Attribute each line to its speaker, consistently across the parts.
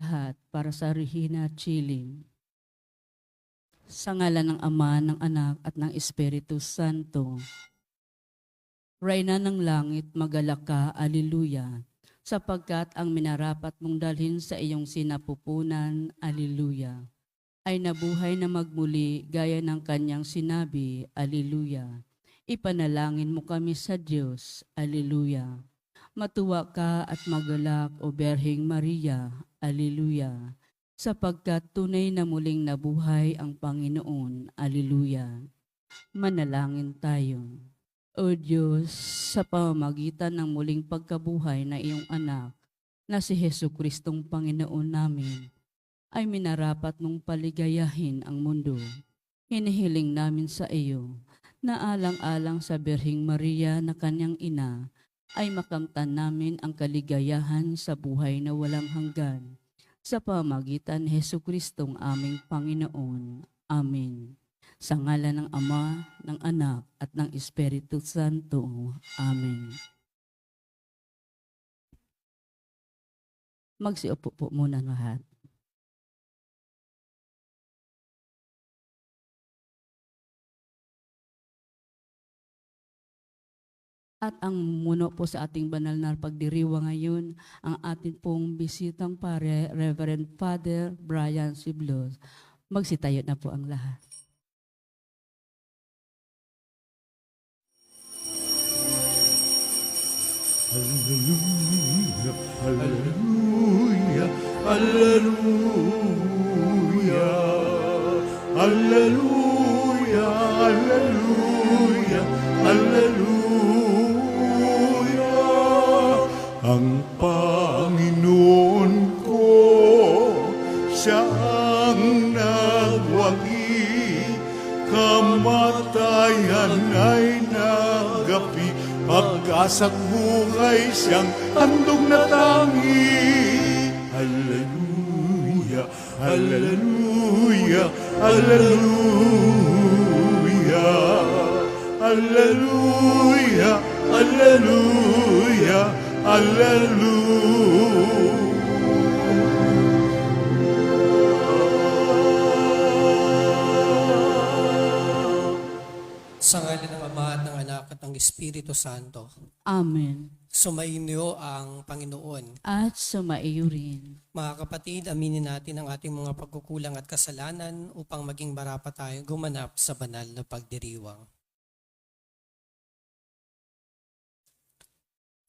Speaker 1: lahat para sa Regina Chilling. Sa ngalan ng Ama, ng Anak, at ng Espiritu Santo. Reyna ng langit, magalak ka, Alleluia, sapagkat ang minarapat mong dalhin sa iyong sinapupunan, Alleluia, ay nabuhay na magmuli gaya ng kanyang sinabi, Alleluia. Ipanalangin mo kami sa Diyos, Alleluia. Matuwa ka at magalak, O Berheng Maria, Alleluia, sapagkat tunay na muling nabuhay ang Panginoon, Alleluia. Manalangin tayo. O Diyos, sa pamamagitan ng muling pagkabuhay na iyong anak, na si Jesucristong Panginoon namin, ay minarapat mong paligayahin ang mundo. Hinihiling namin sa iyo, na alang-alang sa Birheng Maria na kanyang ina, ay makamtan namin ang kaligayahan sa buhay na walang hanggan. Sa pamamagitan ni Jesucristong aming Panginoon. Amen. Sa ngalan ng Ama, ng Anak, at ng Espiritu Santo. Amen. Magsiupo po muna lahat. At ang muno po sa ating banal na pagdiriwa ngayon, ang ating pong bisitang pare, Reverend Father Brian Siblos. Magsitayo na po ang lahat.
Speaker 2: Hallelujah, hallelujah, hallelujah, hallelujah, hallelujah, hallelujah. Ang Panginoon ko, siya ang nagwagi, kamatayan ay nagapi, pag-asang buhay siyang handog na tangi. Hallelujah, hallelujah, hallelujah, hallelujah, hallelujah, hallelujah.
Speaker 3: Sa ngalan ng Ama at ng Anak at ng Espiritu Santo,
Speaker 1: Amen.
Speaker 3: sumainyo ang Panginoon.
Speaker 1: At sumaiyo rin.
Speaker 3: Mga kapatid, aminin natin ang ating mga pagkukulang at kasalanan upang maging marapat tayong gumanap sa banal na pagdiriwang.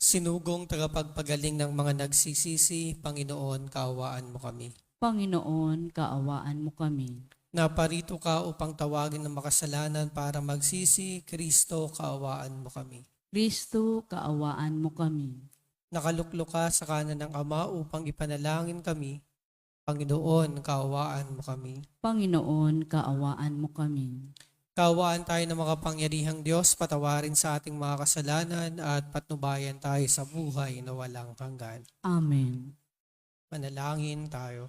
Speaker 3: Sinugong tagapagpagaling ng mga nagsisisi, Panginoon, kaawaan mo kami.
Speaker 1: Panginoon, kaawaan mo kami.
Speaker 3: Naparito ka upang tawagin ng makasalanan para magsisi, Kristo, kaawaan mo kami.
Speaker 1: Kristo, kaawaan mo kami.
Speaker 3: Nakaluklok ka sa kanan ng Ama upang ipanalangin kami. Panginoon, kaawaan mo kami.
Speaker 1: Panginoon, kaawaan mo kami.
Speaker 3: Kaawaan tayo ng makapangyarihang Diyos, patawarin sa ating mga kasalanan at patnubayan tayo sa buhay na walang hanggan.
Speaker 1: Amen.
Speaker 3: Manalangin tayo.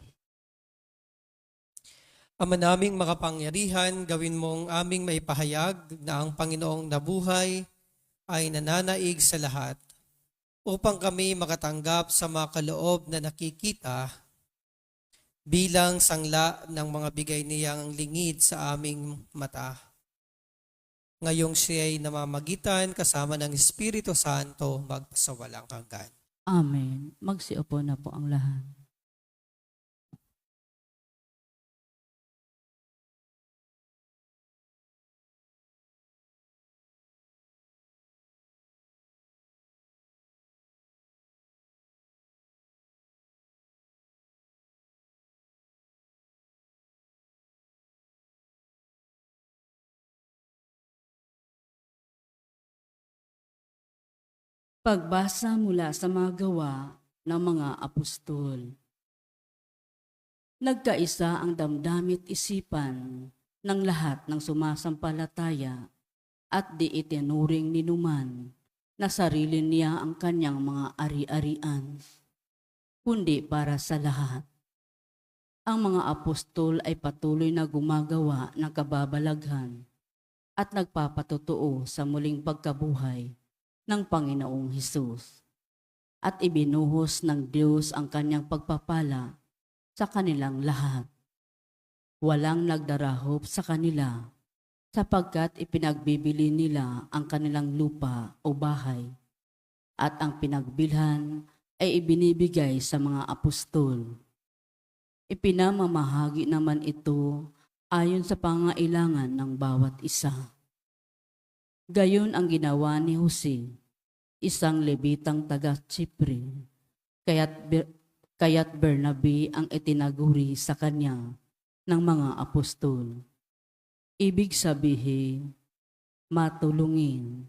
Speaker 3: Ama naming makapangyarihan, gawin mong aming maipahayag na ang Panginoong nabuhay ay nananaig sa lahat upang kami makatanggap sa mga kaloob na nakikita bilang sangla ng mga bigay niyang lingid sa aming mata. Ngayong siya ay namamagitan kasama ng Espiritu Santo magpasawalang hanggan.
Speaker 1: Amen. Magsiupo na po ang lahat. Pagbasa mula sa mga gawa ng mga apostol. Nagkaisa ang damdamit isipan ng lahat ng sumasampalataya at di itinuring ni numan na sarili niya ang kanyang mga ari-arian, kundi para sa lahat. Ang mga apostol ay patuloy na gumagawa ng kababalaghan at nagpapatotoo sa muling pagkabuhay ng Panginoong Hesus. At ibinuhos ng Diyos ang kanyang pagpapala sa kanilang lahat. Walang nagdarahop sa kanila sapagkat ipinagbibili nila ang kanilang lupa o bahay at ang pinagbilhan ay ibinibigay sa mga apostol. Ipinamamahagi naman ito ayon sa pangailangan ng bawat isa. Gayon ang ginawa ni Jose, isang Levitang taga-Chipre, kaya't Bernabe ang itinaguri sa kanya ng mga apostol. Ibig sabihin, matulungin.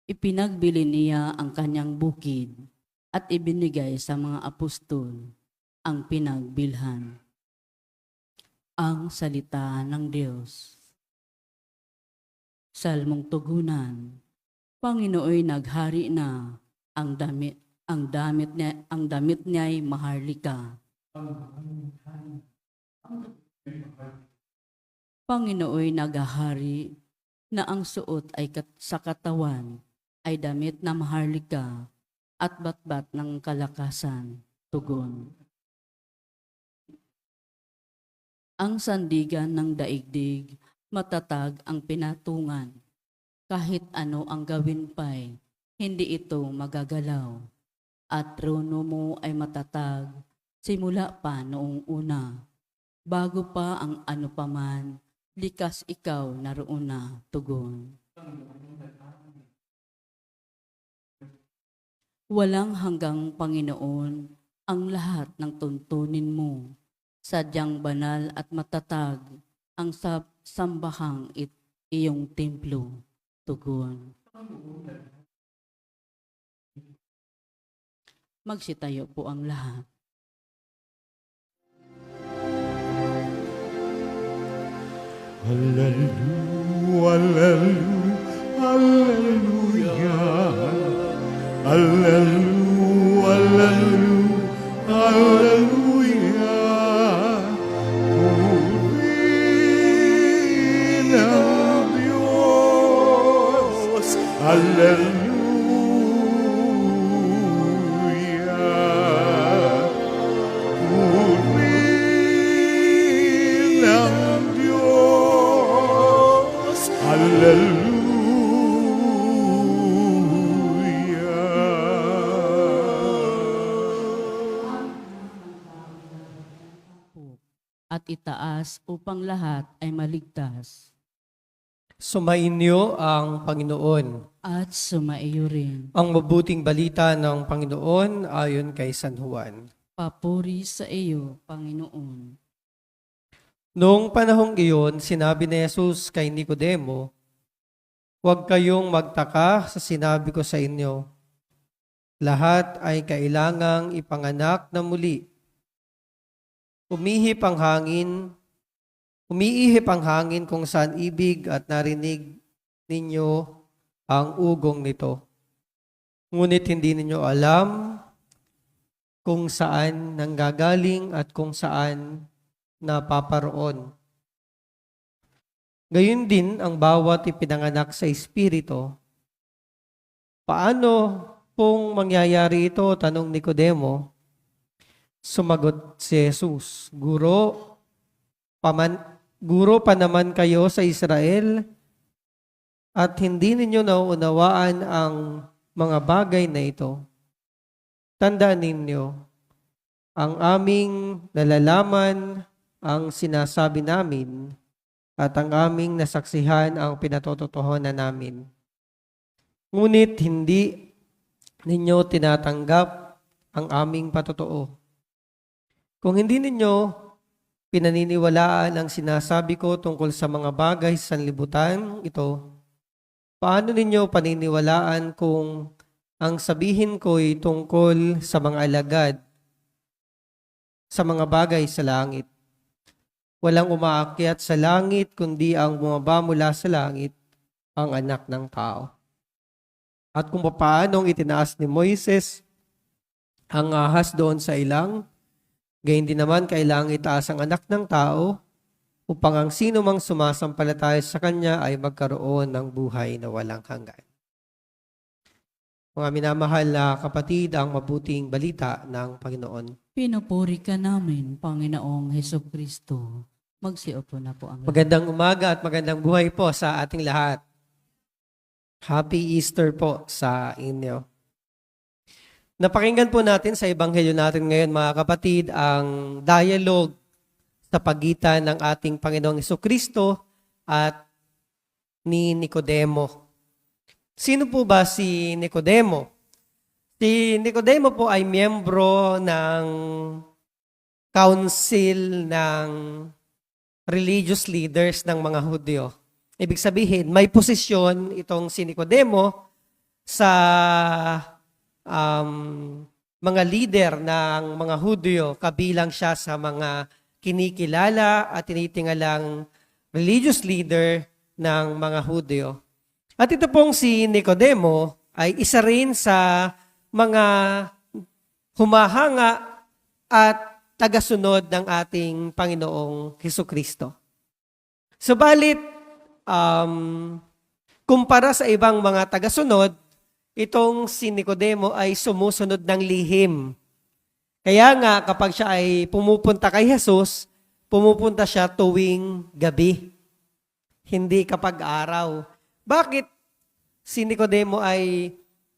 Speaker 1: Ipinagbili niya ang kanyang bukid at ibinigay sa mga apostol ang pinagbilhan. Ang salita ng Diyos. Salmong tugunan. Panginooy naghari na, ang damit niya'y maharlika. Panginooy naghahari na ang suot ay sa katawan ay damit na maharlika at batbat ng kalakasan. Tugon. Ang sandigan ng daigdig, matatag ang pinatungan. Kahit ano ang gawin pa'y, hindi ito magagalaw. At trono mo ay matatag, simula pa noong una. Bago pa ang ano paman, likas ikaw naroon na. Tugon. Walang hanggang Panginoon ang lahat ng tuntunin mo. Sadyang banal at matatag ang sambahang iyong templo. Tugon. Magsitayo po ang lahat.
Speaker 2: Hallelujah, hallelujah, hallelujah, hallelujah, hallelujah. Purihin ang Diyos, hallelujah. Purihin ang Diyos, hallelujah.
Speaker 1: At itaas upang lahat ay maligtas.
Speaker 3: Sumainyo ang Panginoon.
Speaker 1: At sumaiyo rin.
Speaker 3: Ang mabuting balita ng Panginoon ayon kay San Juan.
Speaker 1: Papuri sa iyo, Panginoon.
Speaker 3: Noong panahong iyon, sinabi ni Jesus kay Nicodemo, "Huwag kayong magtaka sa sinabi ko sa inyo. Lahat ay kailangang ipanganak na muli. Umiihip ang hangin kung saan ibig at narinig ninyo ang ugong nito. Ngunit hindi ninyo alam kung saan nanggagaling at kung saan napaparoon. Gayon din ang bawat ipinanganak sa Espiritu." "Paano kung mangyayari ito?" tanong Nicodemo. Sumagot si Jesus, Guro pa naman kayo sa Israel at hindi ninyo nauunawaan ang mga bagay na ito. Tandaan ninyo, ang aming nalalaman ang sinasabi namin at ang aming nasaksihan ang pinatototohanan namin. Ngunit hindi ninyo tinatanggap ang aming patotoo. Kung hindi ninyo pinaniniwalaan ang sinasabi ko tungkol sa mga bagay sa sanlibutan ito, paano ninyo paniniwalaan kung ang sabihin ko'y tungkol sa mga alagad, sa mga bagay sa langit? Walang umaakyat sa langit, kundi ang bumaba mula sa langit, ang anak ng tao. At kung paanong itinaas ni Moises ang ahas doon sa ilang, gayon din naman kailangang itaas ang anak ng tao upang ang sino mang sumasampalataya sa kanya ay magkaroon ng buhay na walang hanggan. Mga minamahal na kapatid, ang mabuting balita ng Panginoon.
Speaker 1: Pinupuri ka namin, Panginoong Heso Kristo. Magsiupo na po ang lahat.
Speaker 3: Magandang umaga at magandang buhay po sa ating lahat. Happy Easter po sa inyo. Napakinggan po natin sa Ebanghelyo natin ngayon, mga kapatid, ang dialogue sa pagitan ng ating Panginoong Jesucristo at ni Nicodemo. Sino po ba si Nicodemo? Si Nicodemo po ay miyembro ng council ng religious leaders ng mga Hudyo. Ibig sabihin, may posisyon itong si Nicodemo sa mga leader ng mga Hudyo, kabilang siya sa mga kinikilala at tinitingalang religious leader ng mga Hudyo. At ito pong si Nicodemo ay isa rin sa mga humahanga at tagasunod ng ating Panginoong Hesukristo. Subalit, kumpara sa ibang mga tagasunod, itong si Nicodemo ay sumusunod ng lihim. Kaya nga kapag siya ay pumupunta kay Jesus, pumupunta siya tuwing gabi, hindi kapag araw. Bakit si Nicodemo ay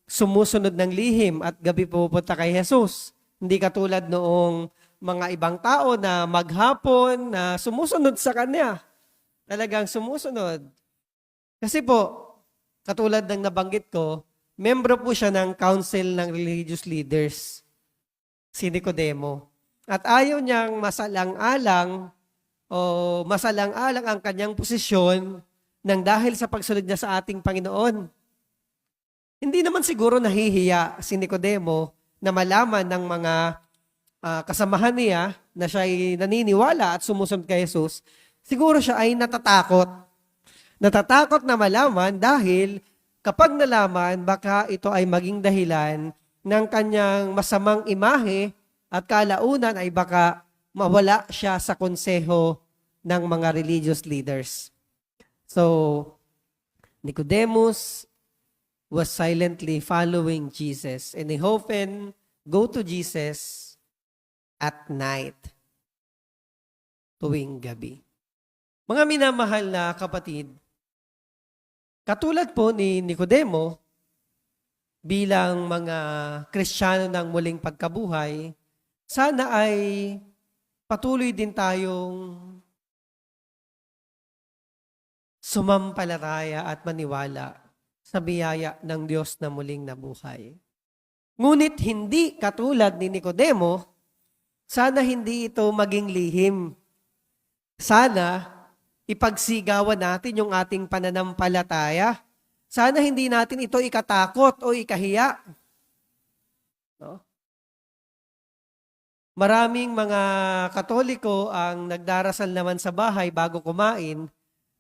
Speaker 3: sumusunod ng lihim at gabi pupunta kay Jesus? Hindi katulad noong mga ibang tao na maghapon na sumusunod sa kanya. Talagang sumusunod. Kasi po, katulad ng nabanggit ko, membro po siya ng council ng religious leaders, si Nicodemo. At ayaw niyang masalang-alang ang kanyang posisyon nang dahil sa pagsunod niya sa ating Panginoon. Hindi naman siguro nahihiya si Nicodemo na malaman ng mga kasamahan niya na siya ay naniniwala at sumusunod kay Jesus. Siguro siya ay natatakot. Natatakot na malaman dahil kapag nalaman, baka ito ay maging dahilan ng kanyang masamang imahe at kalaunan ay baka mawala siya sa konseho ng mga religious leaders. So, Nicodemus was silently following Jesus, and he often go to Jesus at night, tuwing gabi. Mga minamahal na kapatid, katulad po ni Nicodemo, bilang mga Kristiyano ng muling pagkabuhay, sana ay patuloy din tayong sumampalataya at maniwala sa biyaya ng Diyos na muling nabuhay. Ngunit hindi katulad ni Nicodemo, sana hindi ito maging lihim. Sana ipagsigawan natin yung ating pananampalataya. Sana hindi natin ito ikatakot o ikahiya. No? Maraming mga Katoliko ang nagdarasal naman sa bahay bago kumain.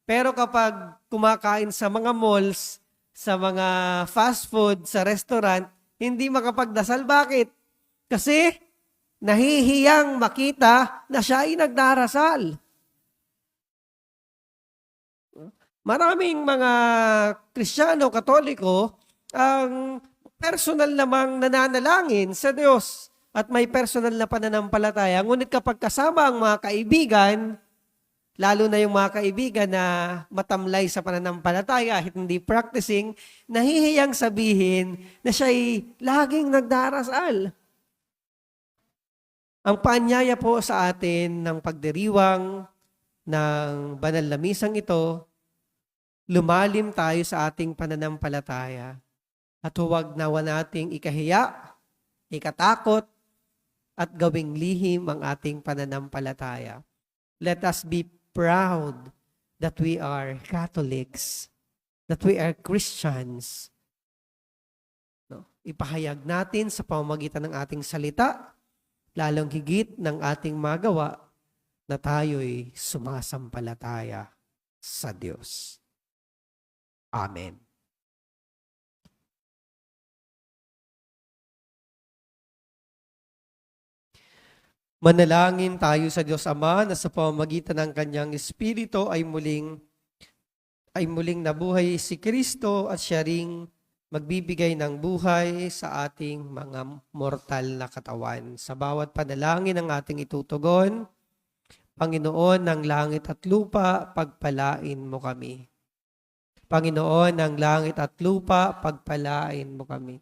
Speaker 3: Pero kapag kumakain sa mga malls, sa mga fast food, sa restaurant, hindi makapagdasal. Bakit? Kasi nahihiyang makita na siya ay nagdarasal. Maraming mga Kristiyano, Katoliko, ang personal namang nananalangin sa Diyos at may personal na pananampalataya. Ngunit kapag kasama ang mga kaibigan, lalo na yung mga kaibigan na matamlay sa pananampalataya at hindi practicing, nahihiyang sabihin na siya'y laging nagdarasal. Ang paanyaya po sa atin ng pagdiriwang ng banal na misang ito, lumalim tayo sa ating pananampalataya at huwag nawa nating ikahiya, ikatakot, at gawing lihim ang ating pananampalataya. Let us be proud that we are Catholics, that we are Christians. No? Ipahayag natin sa pamamagitan ng ating salita, lalong higit ng ating magawa, na tayo'y sumasampalataya sa Diyos. Amen. Manalangin tayo sa Diyos Ama na sa pamamagitan ng Kanyang Espiritu ay muling nabuhay si Kristo at siya ring magbibigay ng buhay sa ating mga mortal na katawan. Sa bawat panalangin ang ating itutugon, Panginoon ng langit at lupa, pagpalain mo kami. Panginoon ng langit at lupa, pagpalain mo kami.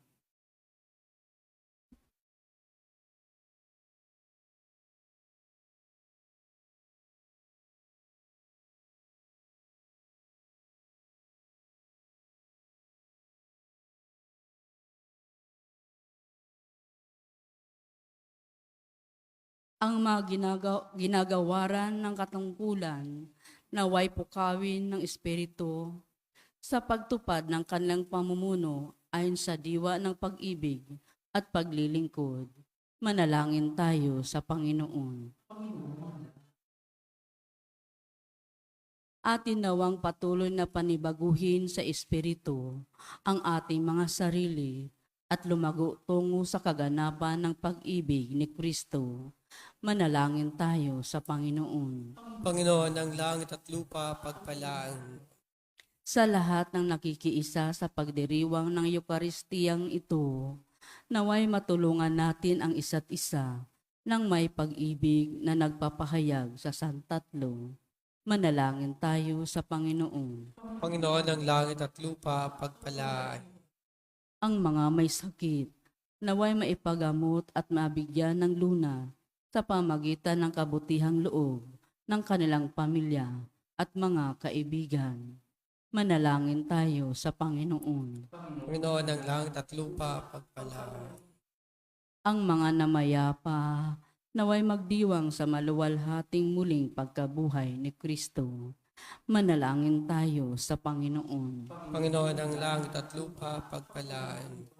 Speaker 1: Ang mga ginagawaran ng katungkulan naway pukawin ng Espiritu sa pagtupad ng kanilang pamumuno ayon sa diwa ng pag-ibig at paglilingkod. Manalangin tayo sa Panginoon. Atin nawang patuloy na panibaguhin sa Espiritu ang ating mga sarili at lumago tungo sa kaganapan ng pag-ibig ni Kristo. Manalangin tayo sa Panginoon.
Speaker 3: Panginoon ng langit at lupa, pagpalaan.
Speaker 1: Sa lahat ng nakikiisa sa pagdiriwang ng Eukaristiyang ito, naway matulungan natin ang isa't isa ng may pag-ibig na nagpapahayag sa Santatlo. Manalangin tayo sa Panginoon.
Speaker 3: Panginoon ng langit at lupa, pagpalaan.
Speaker 1: Ang mga may sakit, naway maipagamot at mabigyan ng luna sa pamagitan ng kabutihang loob ng kanilang pamilya at mga kaibigan. Manalangin tayo sa Panginoon.
Speaker 3: Panginoon ng langit at lupa, pagpalaan.
Speaker 1: Ang mga namayapa, naway magdiwang sa maluwalhating muling pagkabuhay ni Kristo. Manalangin tayo sa Panginoon.
Speaker 3: Panginoon ng langit at lupa, pagpalaan.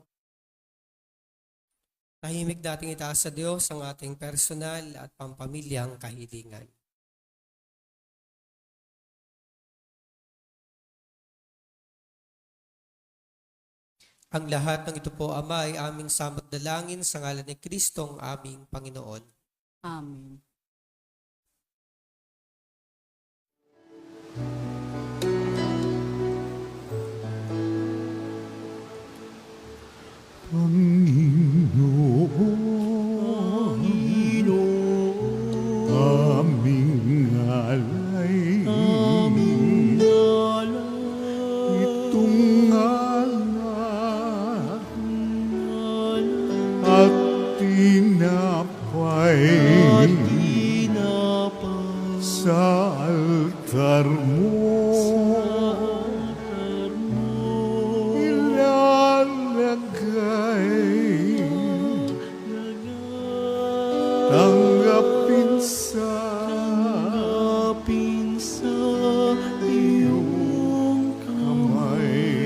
Speaker 3: Tahimik dating itaas sa Diyos ang ating personal at pampamilyang kahilingan. Ang lahat ng ito po, Ama, ay aming samot dalangin sa ngalan ni Kristo ang aming Panginoon.
Speaker 1: Amen.
Speaker 2: Panginoon, aming alay, itong anak at tinapay sa altar mo. Tanggapin sa iyong kamay.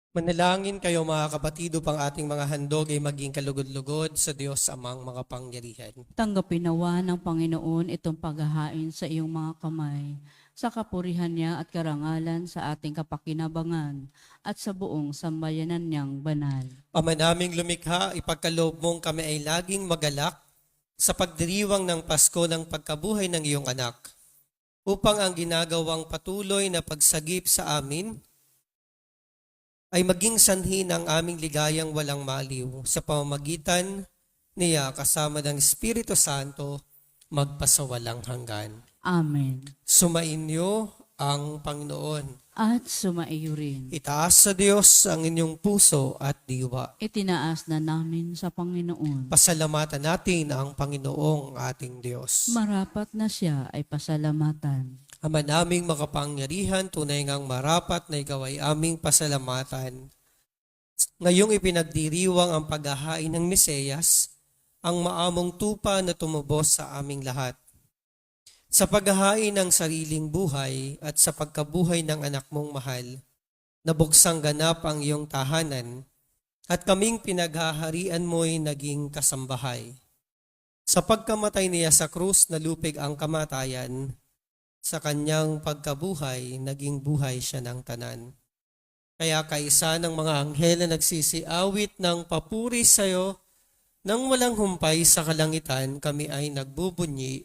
Speaker 3: Manalangin kayo mga kapatid upang ating mga handog ay maging kalugod-lugod sa Diyos amang mga pangyarihan.
Speaker 1: Tanggapin nawa ng Panginoon itong paghahain sa iyong mga kamay, sa kapurihan niya at karangalan sa ating kapakinabangan at sa buong sambayanan niyang banal.
Speaker 3: Ama naming lumikha, ipagkaloob mong kami ay laging magalak sa pagdiriwang ng Pasko ng pagkabuhay ng iyong anak, upang ang ginagawang patuloy na pagsagip sa amin ay maging sanhi ng aming ligayang walang maliw sa pamamagitan niya kasama ng Espiritu Santo magpasawalang hanggan.
Speaker 1: Amen.
Speaker 3: Sumainyo ang Panginoon.
Speaker 1: At sumaiyo rin.
Speaker 3: Itaas sa Diyos ang inyong puso at diwa.
Speaker 1: Itinaas na namin sa Panginoon.
Speaker 3: Pasalamatan natin ang Panginoong ating Diyos.
Speaker 1: Marapat na siya ay pasalamatan.
Speaker 3: Ama naming makapangyarihan, tunay ngang marapat na ikaw ay aming pasalamatan. Ngayong ipinagdiriwang ang paghahain ng Mesiyas, ang maamong tupa na tumubos sa aming lahat. Sa paghahain ng sariling buhay at sa pagkabuhay ng anak mong mahal, nabuksang ganap ang iyong tahanan, at kaming pinaghaharian mo'y naging kasambahay. Sa pagkamatay niya sa krus, nalupig ang kamatayan. Sa kanyang pagkabuhay, naging buhay siya ng tanan. Kaya kaisa ng mga anghel na nagsisiawit ng papuri sa iyo, nang walang humpay sa kalangitan, kami ay nagbubunyi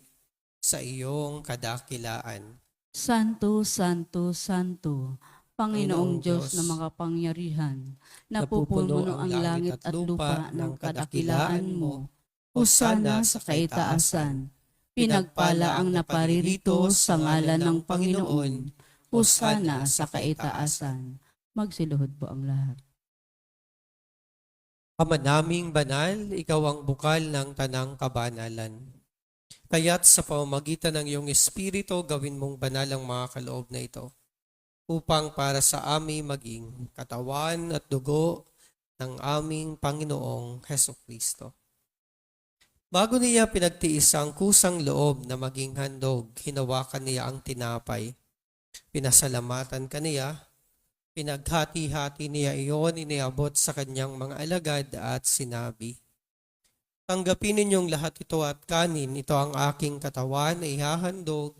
Speaker 3: sa iyong kadakilaan.
Speaker 1: Santo, Santo, Santo, Panginoong Diyos na makapangyarihan, napupuno ang langit at lupa ng kadakilaan mo. Hosana sa kaitaasan. Pinagpala ang naparirito sa ngalan ng Panginoon. Hosana sa kaitaasan. Magsiluhod po ang lahat.
Speaker 3: Ama naming banal, ikaw ang bukal ng tanang kabanalan. Kaya't sa pamamagitan ng iyong Espiritu, gawin mong banal ang mga kaloob na ito, upang para sa amin maging katawan at dugo ng aming Panginoong Hesukristo. Bago niya pinagtiis ang kusang loob na maging handog, hinawakan niya ang tinapay. Pinasalamatan kaniya, pinaghati-hati niya iyon, iniabot sa kanyang mga alagad at sinabi, "Tanggapin ninyong lahat ito at kanin, ito ang aking katawan na ihahandog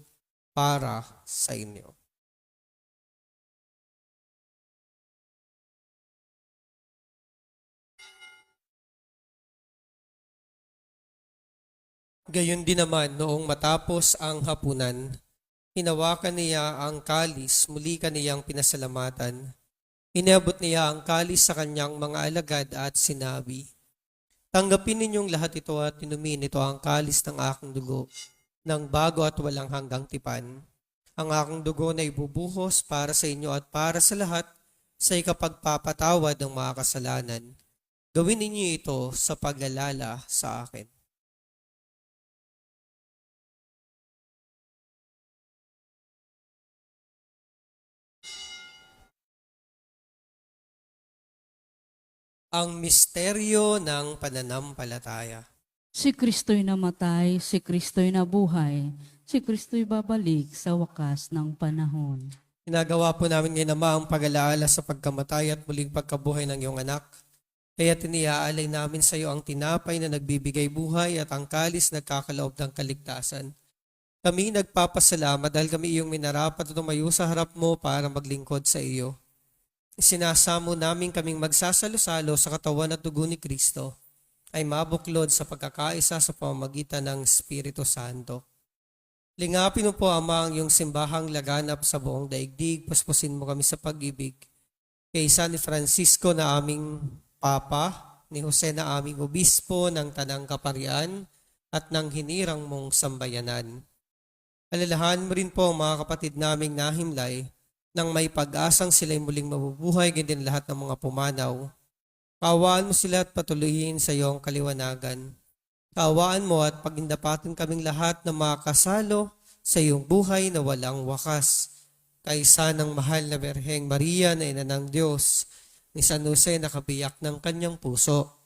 Speaker 3: para sa inyo." Gayon din naman, noong matapos ang hapunan, hinawakan niya ang kalis, muli kaniyang pinasalamatan. Inabot niya ang kalis sa kanyang mga alagad at sinabi, "Tanggapin ninyong lahat ito at inumin, ito ang kalis ng aking dugo, ng bago at walang hanggang tipan. Ang aking dugo na ibubuhos para sa inyo at para sa lahat sa ikapagpapatawad ng mga kasalanan. Gawin ninyo ito sa pag-alala sa akin." Ang misteryo ng pananampalataya.
Speaker 1: Si Kristo'y namatay, si Kristo'y nabuhay, si Kristo'y babalik sa wakas ng panahon.
Speaker 3: Ginagawa po namin ngayon, Ama, ang pag-alaala sa pagkamatay at muling pagkabuhay ng iyong anak. Kaya tiniaalay namin sa iyo ang tinapay na nagbibigay buhay at ang kalis na nagkakaloob ng kaligtasan. Kami nagpapasalamat dahil kami iyong minarapat at tumayo sa harap mo para maglingkod sa iyo. Sinasamo namin kaming magsasalo-salo sa katawan at dugo ni Kristo ay mabuklod sa pagkakaisa sa pamamagitan ng Espiritu Santo. Lingapin mo po, Ama, ang iyong simbahang laganap sa buong daigdig. Puspusin mo kami sa pag-ibig. Kay San Francisco na aming Papa, ni Jose na aming Obispo ng Tanang Kaparian at ng hinirang mong sambayanan. Alalahan mo rin po ang mga kapatid naming nahimlay nang may pag-asang sila'y muling mabubuhay, ganyan lahat ng mga pumanaw. Kaawaan mo sila at patuloyin sa iyong kaliwanagan. Kaawaan mo at pagindapatin kaming lahat na makasalo sa iyong buhay na walang wakas. Kaisa ng mahal na Berheng Maria na ina ng Diyos, ni San Jose na kabiyak ng kanyang puso.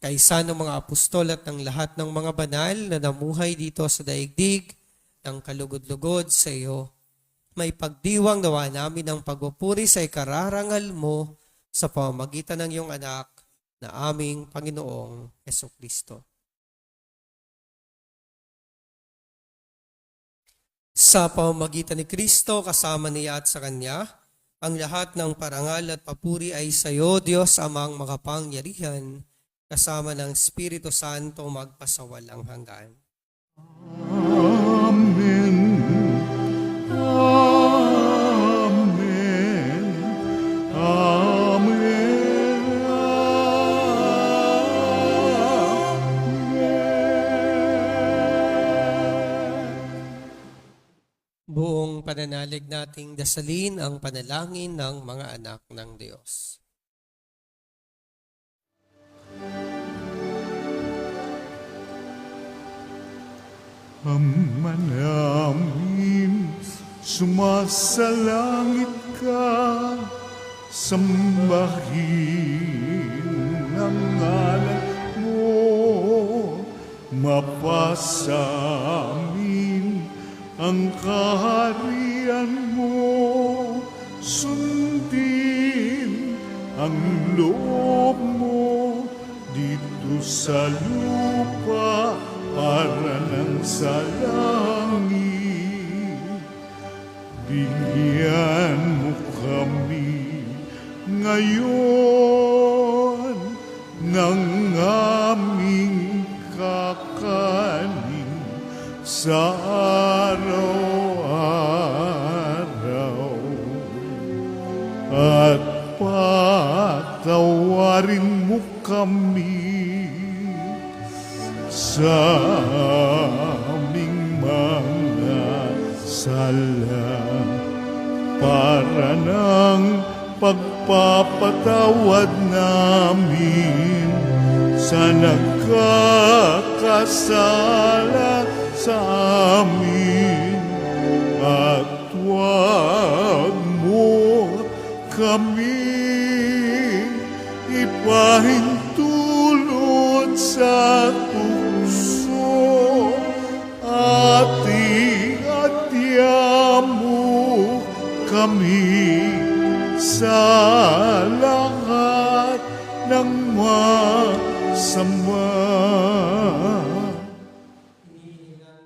Speaker 3: Kaisa ng mga apostol at ng lahat ng mga banal na namuhay dito sa daigdig ng kalugod-lugod sa iyo. May pagdiwang nawa namin ang pagpupuri sa ikararangal mo sa pamamagitan ng iyong anak na aming Panginoong Hesukristo. Sa pamamagitan ni Kristo, kasama niya at sa Kanya, ang lahat ng parangal at papuri ay sa iyo, Diyos Amang makapangyarihan, kasama ng Espiritu Santo magpasawalang hanggan.
Speaker 2: Amen. Amen. Amen.
Speaker 3: Buong pananalig nating dasalin ang panalangin ng mga anak ng Diyos.
Speaker 2: Ama namin, sumasalangit ka, sambahin ang ngalan mo, mapasa amin ang kaharian mo, sundin ang loob mo dito sa lupa para nang sa langit. Bigyan mo kami ngayon ng aming kakanin sa araw-araw. At patawarin mo kami sa aming mga sala para ng pagpapatawad namin sa nagkakasala sa amin. At huwag mo kami ipahintulot sa tukso at iadya mo kami sa lahat ng masama.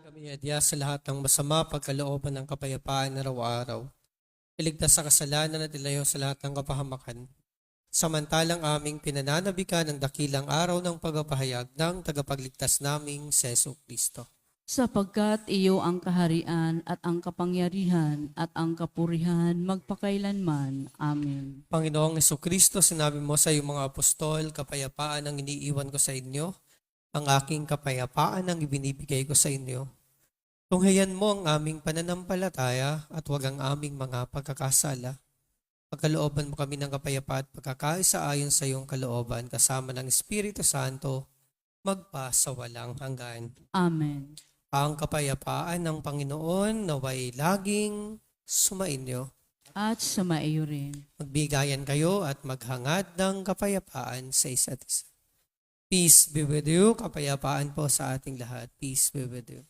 Speaker 3: Kami adya sa lahat ng masama, pagkalooban ng kapayapaan araw-araw. Iligtas sa kasalanan at ilayo sa lahat ng kapahamakan. Samantalang aming pinananabikan ang dakilang araw ng pagpapahayag ng tagapagligtas naming si Jesucristo.
Speaker 1: Sapagkat iyo ang kaharian at ang kapangyarihan at ang kapurihan magpakailanman. Amen.
Speaker 3: Panginoong Jesucristo, sinabi mo sa iyong mga apostol, kapayapaan ang iniiwan ko sa inyo, ang aking kapayapaan ang ibinibigay ko sa inyo. Tunghayan mo ang aming pananampalataya at huwag ang aming mga pagkakasala. Pagkalooban mo kami ng kapayapaan at pagkakaisa ayon sa iyong kalooban kasama ng Espiritu Santo, magpa sa walang hanggan.
Speaker 1: Amen.
Speaker 3: Ang kapayapaan ng Panginoon naway laging sumainyo.
Speaker 1: At sumaiyo rin.
Speaker 3: Magbigayan kayo at maghangad ng kapayapaan sa isa't isa. Peace be with you. Kapayapaan po sa ating lahat. Peace be with you.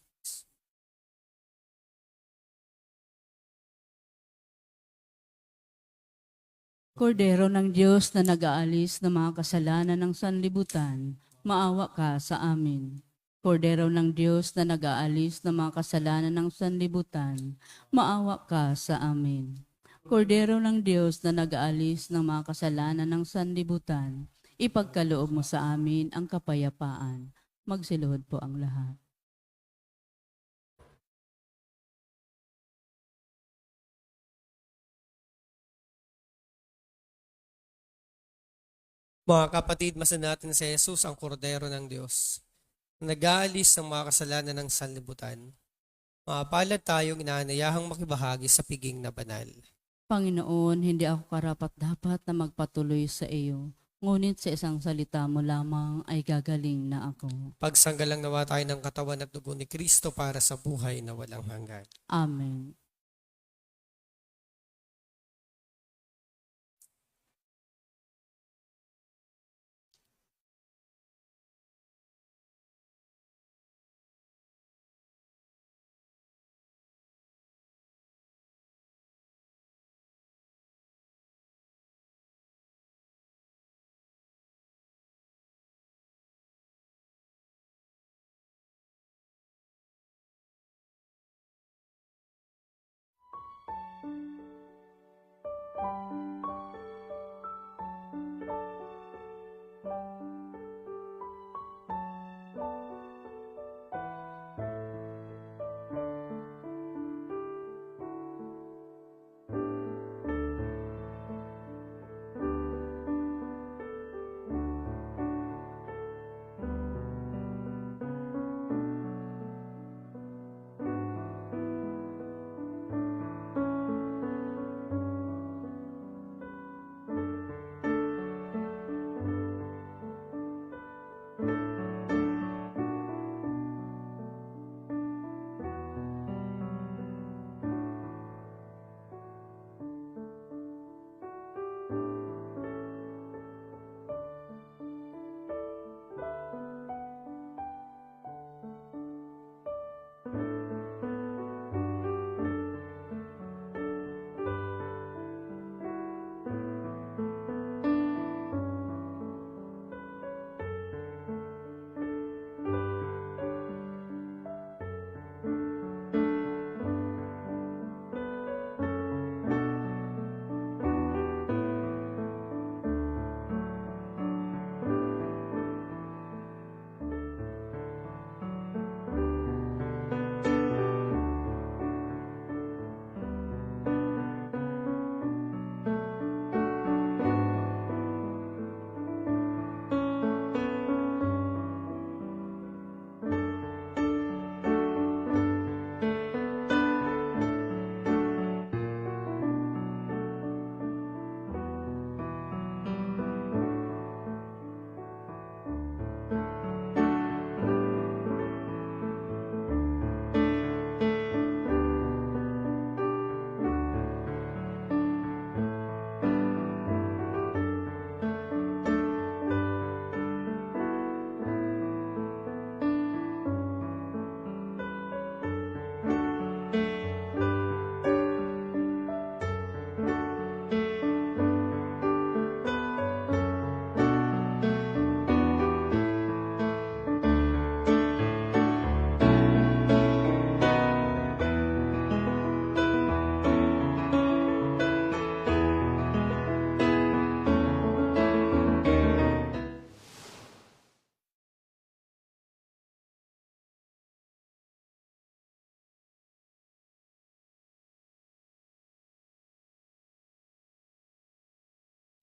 Speaker 1: Kordero ng Diyos na nag-aalis ng mga kasalanan ng sanlibutan, maawa ka sa amin. Kordero ng Diyos na nag-aalis ng mga kasalanan ng sanlibutan, maawa ka sa amin. Kordero ng Diyos na nag-aalis ng mga kasalanan ng sanlibutan, ipagkaloob mo sa amin ang kapayapaan. Magsiluhod po ang lahat.
Speaker 3: Mga kapatid, masan natin si Jesus ang kordero ng Diyos. Nag-aalis ng mga kasalanan ng sanlibutan. Mapalad tayong inaanayahang makibahagi sa piging na banal.
Speaker 1: Panginoon, hindi ako karapat-dapat na magpatuloy sa iyo, ngunit sa isang salita mo lamang ay gagaling na ako.
Speaker 3: Pagsanggalang nawa tayo ng katawan at dugo ni Kristo para sa buhay na walang hanggan.
Speaker 1: Amen.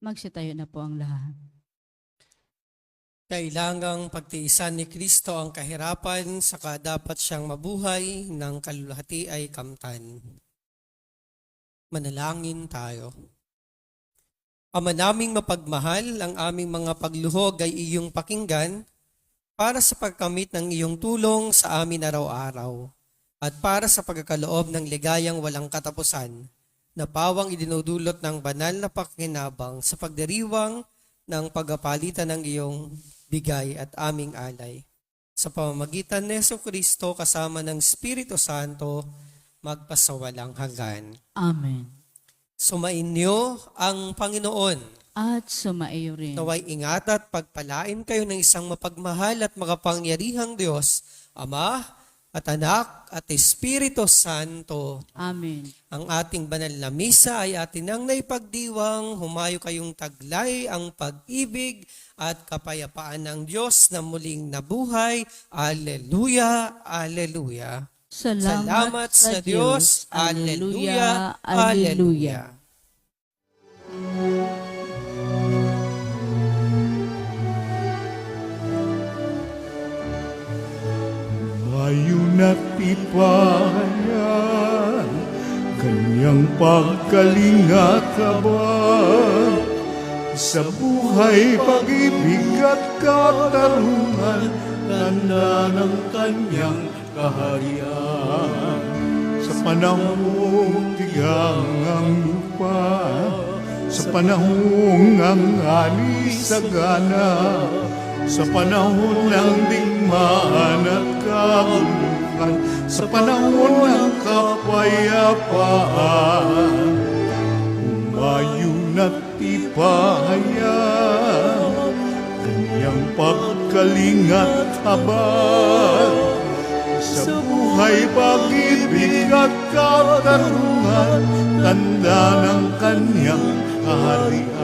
Speaker 1: Magsitayo na po ang lahat.
Speaker 3: Kailangang pagtiisan ni Kristo ang kahirapan, saka dapat siyang mabuhay ng kalulahati ay kamtan. Manalangin tayo. Ama naming mapagmahal, ang aming mga pagluhog ay iyong pakinggan para sa pagkamit ng iyong tulong sa amin araw-araw at para sa pagkakaloob ng ligayang walang katapusan na pawang idinudulot ng banal na pakinabang sa pagdiriwang ng pagpapalitan ng iyong bigay at aming alay. Sa pamamagitan ni Jesucristo kasama ng Espiritu Santo, magpasawalang hanggan.
Speaker 1: Amen.
Speaker 3: Sumainyo ang Panginoon.
Speaker 1: At sumaiyo rin.
Speaker 3: Naway ingat at pagpalain kayo ng isang mapagmahal at makapangyarihang Diyos, Ama at Anak at Espiritu Santo.
Speaker 1: Amen.
Speaker 3: Ang ating banal na misa ay atin ang naipagdiwang, humayo kayong taglay ang pag-ibig at kapayapaan ng Diyos na muling nabuhay. Alleluia, Alleluia. Salamat sa Diyos. Alleluia, Alleluia.
Speaker 2: Ayun at tipayan, kanyang pagkalingat habang sa buhay, pag-ibig at katarungan, tanda ng kanyang kaharian. Sa panahong tigang ang lupa, sa panahong ang ani sagana, sa panahon ng digmaan at kabuluhan, sa panahon ng kapayapaan, umayon at tipayan, kanyang pagkalingat habang sa buhay, pag-ibig at katarungan, tanda ng kanyang kaharian.